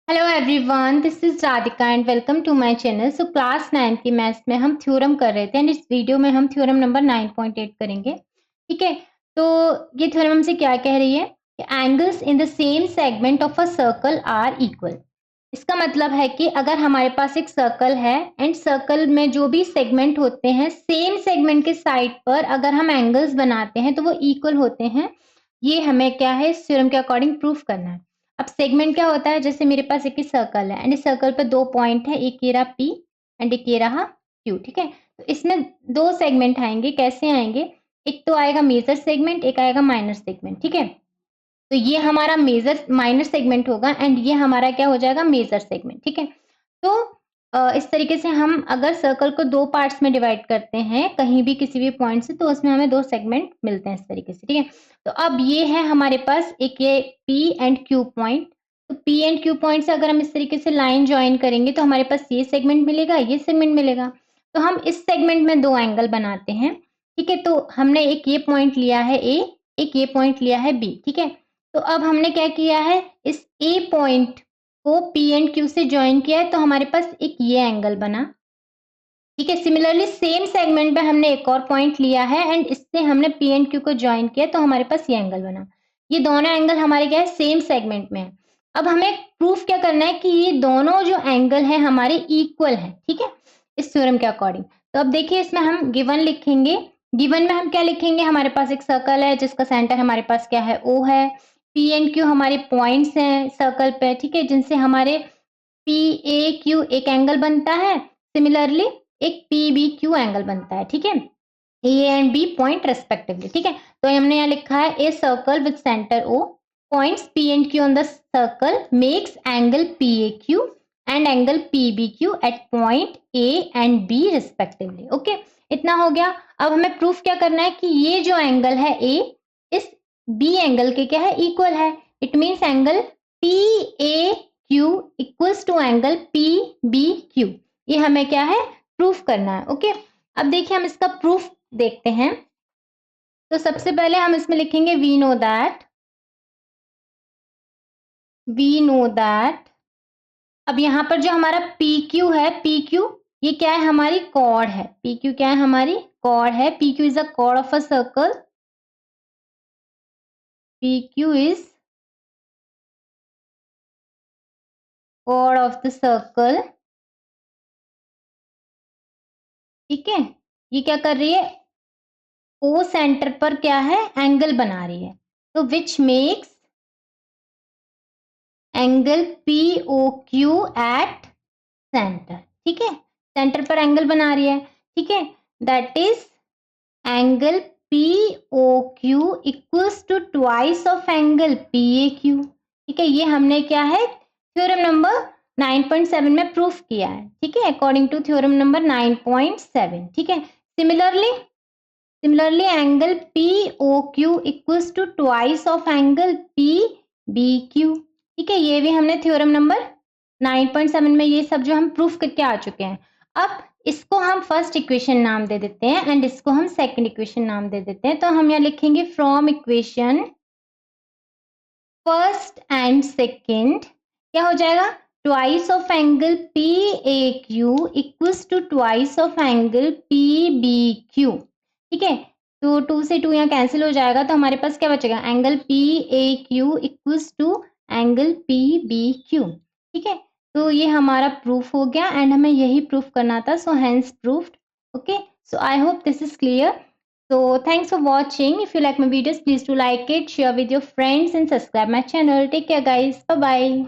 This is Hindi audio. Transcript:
Hello everyone, this is Radhika and welcome to my channel. So class 9 की मैथ्स में हम थ्योरम कर रहे थे एंड इस वीडियो में हम थ्योरम नंबर 9.8 करेंगे। ठीक है, तो ये थ्योरम हमसे क्या कह रही है कि angles in the same segment of a circle are equal. इसका मतलब है कि अगर हमारे पास एक सर्कल है एंड सर्कल में जो भी सेगमेंट होते हैं सेम सेगमेंट के साइड पर अगर हम एंगल्स बनाते हैं तो वो इक्वल होते हैं। ये हमें क्या है इस थ्योरम के अकॉर्डिंग प्रूफ करना है। अब सेगमेंट क्या होता है, जैसे मेरे पास एक सर्कल है एंड इस सर्कल पे दो पॉइंट है, एक ये रहा P एंड एक ये रहा Q। ठीक है, तो इसमें दो सेगमेंट आएंगे। कैसे आएंगे? एक तो आएगा मेजर सेगमेंट, एक आएगा माइनर सेगमेंट। ठीक है, तो ये हमारा मेजर माइनर सेगमेंट होगा एंड ये हमारा क्या हो जाएगा, मेजर सेगमेंट। ठीक है, तो इस तरीके से हम अगर सर्कल को दो पार्ट्स में डिवाइड करते हैं कहीं भी किसी भी पॉइंट से, तो उसमें हमें दो सेगमेंट मिलते हैं इस तरीके से। ठीक है, तो अब ये है हमारे पास एक ये P एंड Q पॉइंट। तो P एंड Q पॉइंट से अगर हम इस तरीके से लाइन ज्वाइन करेंगे तो हमारे पास ये सेगमेंट मिलेगा, ये सेगमेंट मिलेगा। तो हम इस सेगमेंट में दो एंगल बनाते हैं। ठीक है, तो हमने एक ये पॉइंट लिया है A, एक ये पॉइंट लिया है B। ठीक है, तो अब हमने क्या किया है, इस A पॉइंट को P एंड Q से ज्वाइन किया है तो हमारे पास एक ये एंगल बना। ठीक है, सिमिलरली सेम सेगमेंट में हमने एक और पॉइंट लिया है एंड इससे हमने P एंड Q को ज्वाइन किया तो हमारे पास ये एंगल बना। ये दोनों एंगल हमारे क्या है, सेम सेगमेंट में है। अब हमें प्रूफ क्या करना है कि ये दोनों जो एंगल है हमारे इक्वल है। ठीक है, इस थ्योरम के अकॉर्डिंग। तो अब देखिए इसमें हम गिवन लिखेंगे। गिवन में हम क्या लिखेंगे, हमारे पास एक सर्कल है जिसका सेंटर हमारे पास क्या है, O है। P एंड Q हमारे पॉइंट्स हैं सर्कल पे। ठीक है, जिनसे हमारे PAQ एक एंगल बनता है, सिमिलरली एक PBQ एंगल बनता है। ठीक है, A and B point respectively. ठीक है, तो हमने यहाँ लिखा है a circle with centre O, points P and Q on the circle makes angle PAQ and angle PBQ at point A and B respectively. Okay, इतना हो गया। अब हमें प्रूफ क्या करना है कि ये जो एंगल है A इस B एंगल के क्या है, इक्वल है। It means angle PAQ equals to angle PBQ। ये हमें क्या है, प्रूफ करना है। ओके, अब देखिए हम इसका प्रूफ देखते हैं। तो सबसे पहले हम इसमें लिखेंगे वी नो दैट। अब यहाँ पर जो हमारा PQ है, PQ ये क्या है, हमारी कॉर्ड है। PQ क्या है, हमारी कॉर्ड है। PQ is a chord of a circle. PQ is chord of the circle. ठीक है, ये क्या कर रही है, O सेंटर पर क्या है, एंगल बना रही है। तो which makes angle POQ at centre. ठीक है, सेंटर पर एंगल बना रही है। ठीक है, that is angle POQ equals to twice of angle PAQ। ठीक है, ये हमने क्या है, थ्योरम नंबर 9.7 में प्रूफ किया है। ठीक है, अकॉर्डिंग टू थ्योरम नंबर 9.7। ठीक है, similarly angle POQ equals to twice of angle PBQ। ठीक है, ये भी हमने थ्योरम नंबर 9.7 में ये सब जो हम प्रूफ करके आ चुके हैं। अब इसको हम फर्स्ट इक्वेशन नाम दे देते हैं एंड इसको हम सेकंड इक्वेशन नाम दे देते हैं। तो हम यहाँ लिखेंगे from equation first and second क्या हो जाएगा, twice of angle PAQ equals to twice of angle PBQ। ठीक है, तो 2 से 2 यहाँ कैंसिल हो जाएगा तो हमारे पास क्या बचेगा, angle PAQ equals to angle PBQ। ठीक है, तो ये हमारा प्रूफ हो गया एंड हमें यही प्रूफ करना था। So hence proofed. Okay, so I hope this is clear. So thanks for watching. If you like my videos, please do like it, share with your friends and subscribe my channel. Take care guys. Bye bye.